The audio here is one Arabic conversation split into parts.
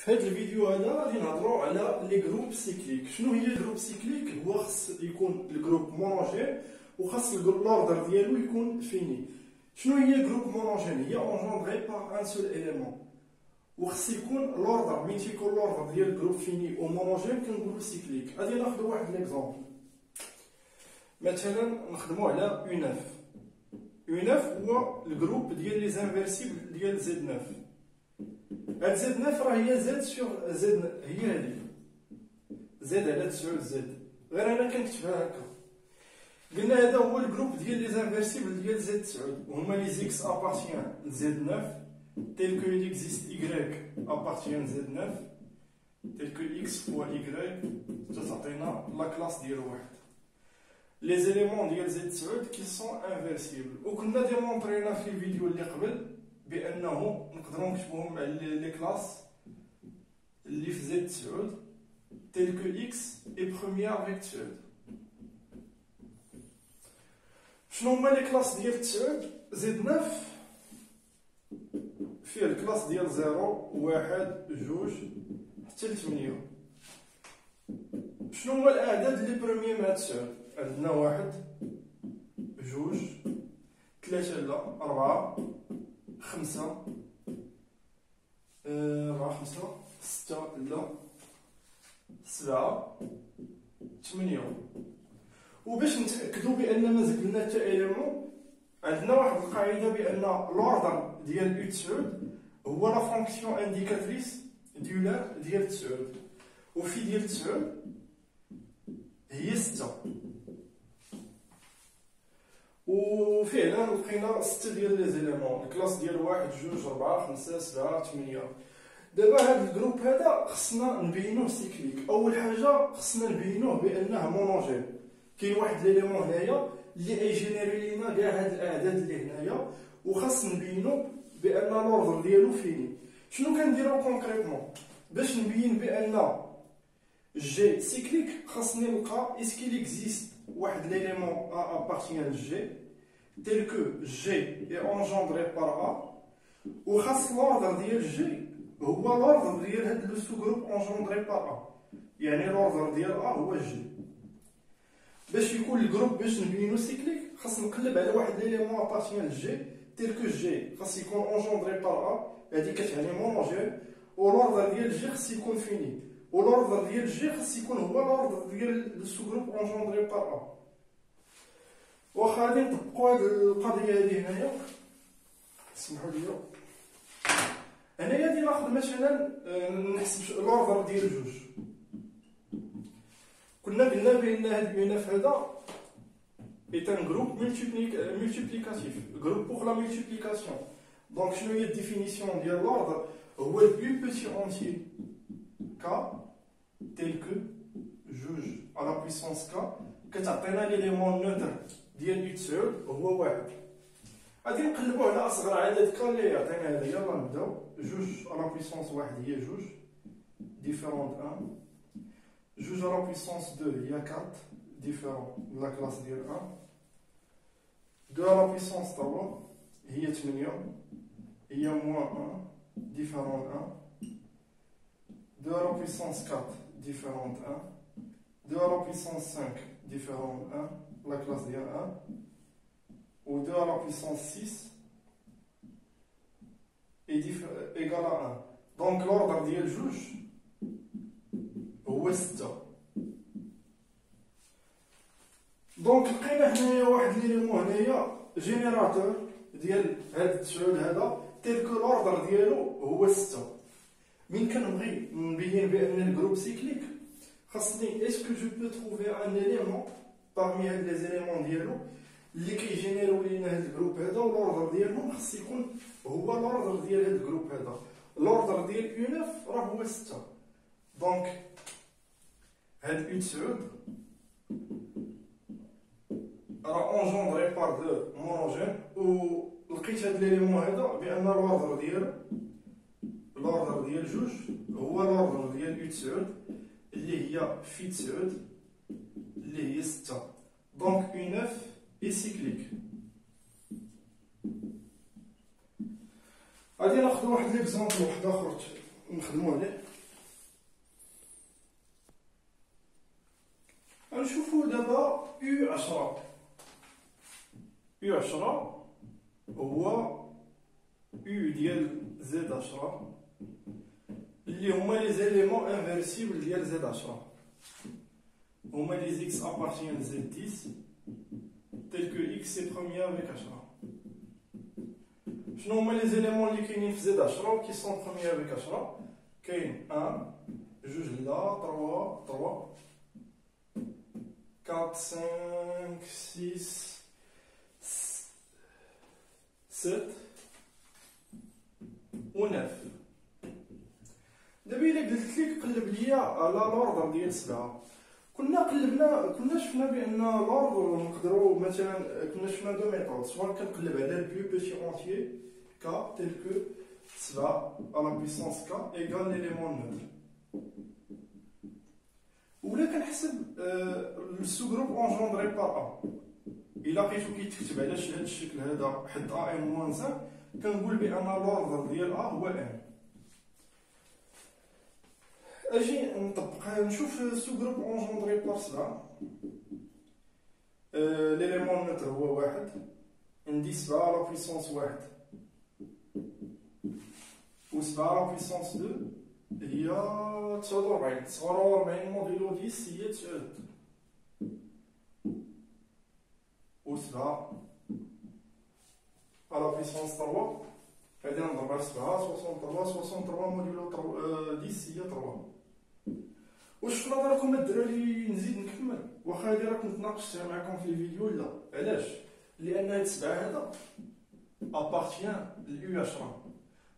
في هذا الفيديو هذا غادي نهضروا على لي جروب سيكليك. شنو هي الجروب سيكليك؟ هو خص يكون الجروب مونوجين وخص لوردر ديالو يكون فيني. شنو هي جروب مونوجين؟ هي اونجوندري بار ان سول اليمون وخص يكون لوردر. مين تيكون لوردر ديال الجروب فيني او مونوجين كنقولوا سيكليك. غادي ناخذ واحد ليكزومبل، مثلا نخدموا على U9. U9 هو الجروب ديال لي زانفيرسيبل ديال Z9. هاد Z9 راه هي زد سور زد، هي هادي زد على 9 زد، غير انا كنكتبها هكا. قلنا هذا هو الجروب ديال لي زانفيرسيبل ديال زد 9 هما لي زيكس ابارتيان لزد 9 tel que il existe y appartient Z9 tel que x fois y تعطينا لا كلاس ديال واحد. لي زيليمون ديال زد 9 كي سون انفيرسيبل، وكنا ديمونطرينا في الفيديو اللي قبل بانه نقدروا نكتبوهم على لي كلاس اللي في زد 9 tel que x est première avec 9. شنو هما لي كلاس ديال 9 زد 9؟ فيه الكلاس ديال 0 1 2 حتى ل 8. شنو هما الاعداد اللي بريمي مع 9؟ عندنا 1 2 3 لا 4 5 4 5 6 لا 7 8. وباش نتاكدوا بان ما زدنا حتى اليمون عندنا واحد القاعده بان لوردر ديال U9 هو لا فونكسيون انديكاتريس دولار ديال 9، وفي ديال 9 هي 6. وفعلا لقينا 6 ديال لي زيليمون، الكلاس ديال 1 2 4 5 7 8. دابا هاد الجروب هذا خصنا نبينوه سيكليك. اول حاجه خصنا نبينوه بانه مونوجين. كاين واحد ليليمون هنايا اللي ايجينيري لينا كاع هاد الاعداد اللي هنايا، وخاص نبينو بان لوردر ديالو فيني. شنو كنديرو كونكريتمون باش نبين بان جي سيكليك؟ خاصني نلقى اسكيل اكزيست واحد ليليمون ابارتيان لجي تيل كو جي اي انجوندري بار ا، وخاص لوردر ديال جي هو لوردر ديال هاد لو سو جروب انجوندري بار ا، يعني لوردر ديال ا هو جي. باش يكون الجروب باش نبينو سيكليك خاص نقلب على واحد ليليمون ابارتيان لجي تيل كو جي خاص يكون انجوندري بار ا، هادي كتعني مونوجين، ولوردر ديال جي خاص يكون فيني، ولوردر ديال جي خاص يكون هو لوردر ديال السو جروب انجوندري بار ا. واخا غادي نطبقوا هاد القضيه هادي هنايا، اسمحوا لي هنايا غادي ناخذ مثلا نحسب لوردر ديال جوج. كنا قلنا بان هاد U9 هذا est un groupe multiplicatif, groupe pour la multiplication. Donc شنو هي الديفينيسيون ديال l'ordre؟ هو U petit entier k tel que جوج على puissance k كتعطينا ليليمون نوتر ديال U9 هو واحد. غادي نقلبوا على اصغر عدد k اللي يعطينا هذا. يلا نبداو. جوج على puissance واحد هي جوج ديفيرونت 1، جوج على puissance 2 هي 4 ديفيرون لا كلاس ديال 1، 2 على puissance 3 هي 8 هي موان 1 ديفيرون 1، 2 على puissance 4 ديفيرون 1، 2 على puissance 5 ديفيرون 1 لا كلاس ديال 1، و 2 على puissance 6 égal à 1. دونك لوردر ديال جوج هو 6. دونك لقينا هنايا واحد ليليمون هنايا جينيراتور ديال هاد 9 هذا تيل كو لوردر ديالو هو 6. من كنبغي نبين بان الجروب سيكليك خاصني اسكو جو بو تروفي ان اليمون باغمي هاد لي زيليمون ديالو اللي كيجينيريو لينا هاد الجروب هذا، ولوردر ديالهم خاص يكون هو لوردر ديال هاد الجروب هذا. لوردر ديال U9 راه هو 6. دونك هاد U9 راه انجوندري بار دو مونوجين، و لقيت هاد ليليمون هذا بان لوردر ديال جوج هو لوردر ديال U9 اللي هي في 9 اللي هي 6. دونك U9 اي سيكليك. غادي ناخذ واحد ليكزومبل واحد اخر نخدمو عليه. غنشوفو دابا U 10. U 10 هو U ديال Z 10 اللي هما لي زيليمون انفيرسيبل ديال Z 10. هما لي X appartiennent Z 10 tel que X est premier avec 10. شنو هما لي زيليمون اللي كاينين في Z 10 كي سون premier avec 10؟ كاين 1 جوج لا 3 4 5 6 7 و 9. دابا الا قلت لك قلب ليا على لوردر ديال 7 كنا شفنا بان لوردر نقدروا مثلا كنا شفنا دو ميثود سواء كنقلب على البلو بيتي اونتيي ك تيل كو 7 على بويسونس ك ايغال ليليمون نوتر ولا كنحسب السو جروب اونجوندري بار ا. الا لقيتو كيتكتب على هذا الشكل هذا حد ا ان موان 5 كنقول بان لوردر ديال ا هو ان. اجي نطبقها نشوف السو جروب اونجوندري بار 7. ليليمون نوتر هو واحد عندي 7 على بويسونس واحد و 7 على بويسونس 2 هي 49. 49 موديلو 10 هي 9 و 7 على بويسونس 3 غادي نضربها في 7 63 موديلو 10 هي 3. واش في نظركم الدراري نزيد نكمل؟ واخا هادي راه كنت ناقشتها معكم في الفيديو لا علاش؟ لان هاد 7 هذا appartient لU 10.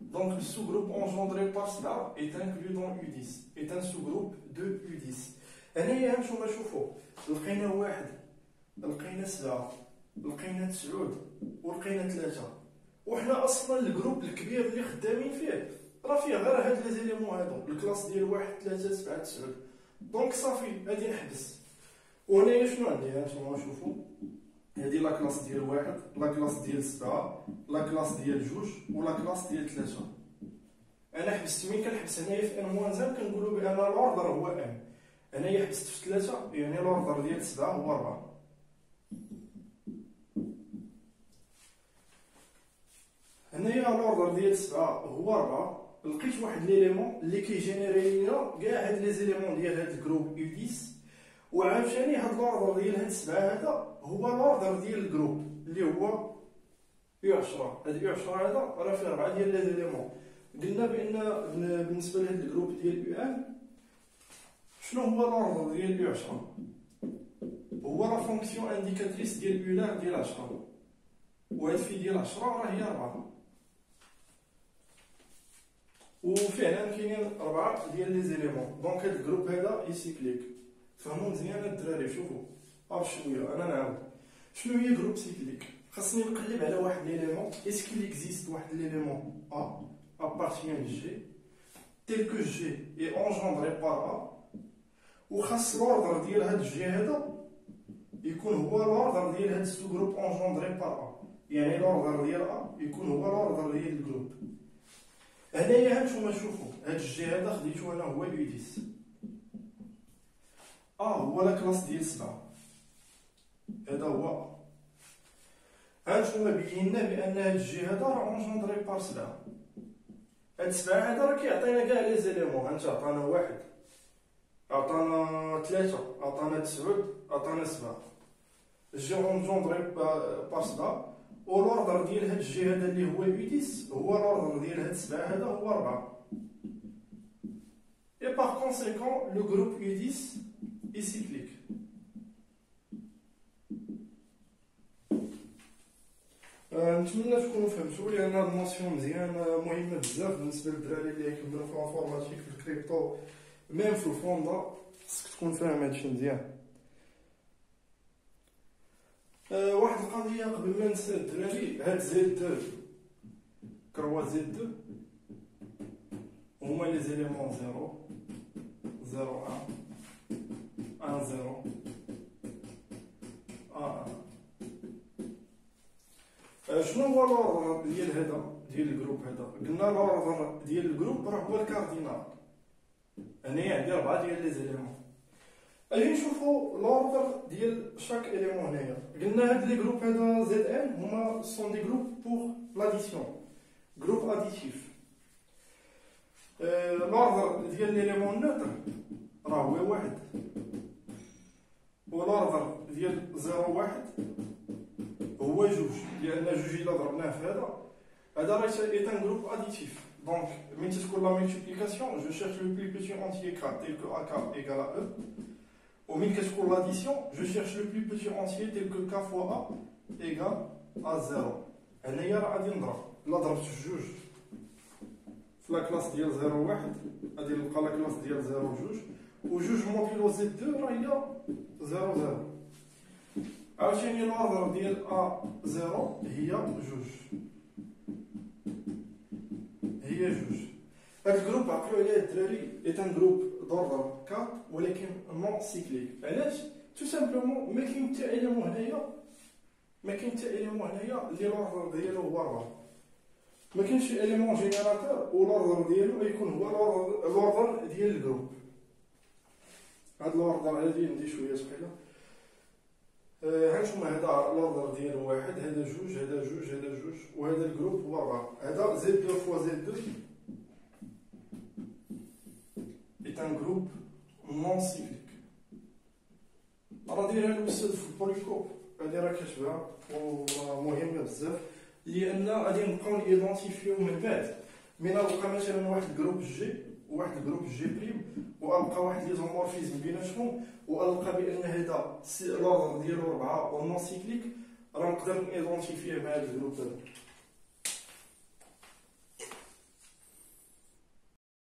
Donc le sous-groupe engendré par cela est inclus dans U10, est un sous-groupe de U10. هنايا هانتوما شوفوا لقينا واحد لقينا 7 لقينا 9 ولقينا 3 وحنا اصلا الجروب الكبير اللي خدامين فيه راه فيه غير هاد لي زيليمون هادو الكلاس ديال 1 3 7 9. دونك صافي غادي نحبس. وهنايا شنو عندي هانتوما شوفوا هادي لا كلاس ديال 1 لا كلاس ديال 7 لا كلاس ديال 2 ولا كلاس ديال 3. انا حبست مين كنحبس هنايا في ان موان زان كنقولوا بان لوردر هو ان. انايا حبست في 3 يعني لوردر ديال 7 هو 4. هنايا لوردر ديال 7 هو 4. لقيت واحد ليليمون اللي كيجينيري لينا كاع هاد لي زيليمون ديال هاد الجروب يو 10 وعاوتاني هاد لوردر ديال هاد 7 هذا هو لوردر ديال الجروب اللي هو يو 10. هاد يو 10 هذا راه فيه 4 ديال لي زيليمون. قلنا بان بالنسبه لهاد الجروب ديال يو ان شنو هو لوردر ديال يو 10؟ هو لا فونكسيون انديكاتريس ديال يولار ديال 10 وهاد في ديال 10 راه هي 4 وفعلا كاينين 4 ديال لي زيليمون. دونك هاد الجروب هذا يسيكليك. فهموا مزيان الدراري. شوفوا شويه انا نعاود شنو هي جروب سيكليك. خاصني نقلب على واحد ليليمون اسكو اكزيست واحد ليليمون ا appartient G tel que G est engendré par A وخاص لوردر ديال هاد الجي هذا يكون هو لوردر ديال هاد السو جروب engendré par A. يعني لوردر ديال A يكون هو لوردر ديال الجروب. هنايا هانتوما شوفوا هاد الجي هذا خديتو انا هو يو 10 هو لا كلاس ديال 7 هذا هو. هانتوما بينا بان هاد الجي هذا راه اونجوندري بار 7. هاد 7 هذا راه كيعطينا كاع لي زيليمون. هانت عطانا 1 عطانا 3 عطانا 9 عطانا 7. الجي اونجوندري بار 7 ولوردر ديال هاد الجي هذا اللي هو يو 10 هو لوردر ديال هاد 7 هذا هو 4. Et par conséquent, le groupe U10 est cyclique. نتمنى تكونوا فهمتوا لان هاد النوسيون مزيان مهمه بزاف بالنسبه للدراري اللي كيبداو في الانفورماتيك في الكريبتو ميم في الفوندا. خصك تكون فاهم هادشي مزيان. واحد القضيه قبل ما ننسى الدراري هاد زد كروا زد هما لي زيليمون 0 0 1 1 0 شنو هو لوردر ديال هذا ديال الجروب هذا؟ قلنا لوردر ديال الجروب راه هو الكاردينال. هنايا عندي 4 ديال لي زيليمون. اجي نشوفو لوردر ديال شاك اليمون هنايا. قلنا هاد لي جروب هذا زد ان هما سون دي جروب بور لاديسيون، جروب اديتيف. لوردر ديال ليليمون نوتر راه هو واحد، ولوردر ديال 0 1 هو جوج، لان جوج الا ضربناه في هذا راه ايت ان جروب اديتيف. دونك ملي تكون لا ملتيبليكاسيون جو شيرش لو بلو بيتي انتيي k tel que ak égale à e. ومن كتكون l'addition, je cherche le plus petit entier tel que k fois a égale à 0. هنايا راه غادي نضرب، الا ضربت جوج في لا كلاس ديال 0 1 غادي نلقى لا كلاس ديال 0 2 وجوج موديلو زد 2 راه هي 0 0. عاوتاني لوردر ديال ا 0 هي جوج، هي جوج. هاد الجروب عقلوا عليه الدراري ايت ان جروب دوردر 4 ولكن نون سيكليك. علاش؟ تو سامبلومون ما كاين حتى اليمون هنايا، ما كاين حتى اليمون هنايا اللي لوردر ديالو هو 4. ما كاينش اليمون جينيراتور ولوردر ديالو يكون هو لوردر ديال الجروب. هاد لوردر هادي ندي شويه ثقيله. هانتوما هذا لوردر ديال واحد، هذا جوج، هذا جوج، هذا جوج، وهذا الجروب هو 4. هذا زد 2 فوا زد 2 est un groupe non cyclique. راه دايرها الاستاذ في البوليكوب، هادي راه كتبها ومهمه بزاف، لان غادي نبقاو نيدونتيفيو من بعد. من نلقى مثلا واحد الجروب جي وواحد الجروب جي بريم، وغنلقى واحد ليزومورفيزم بيناتهم، وغنلقى بان هذا لوردر ديالو 4 ونون سيكليك، راه نقدر نيدونتيفيه مع هاد الجروب هذا.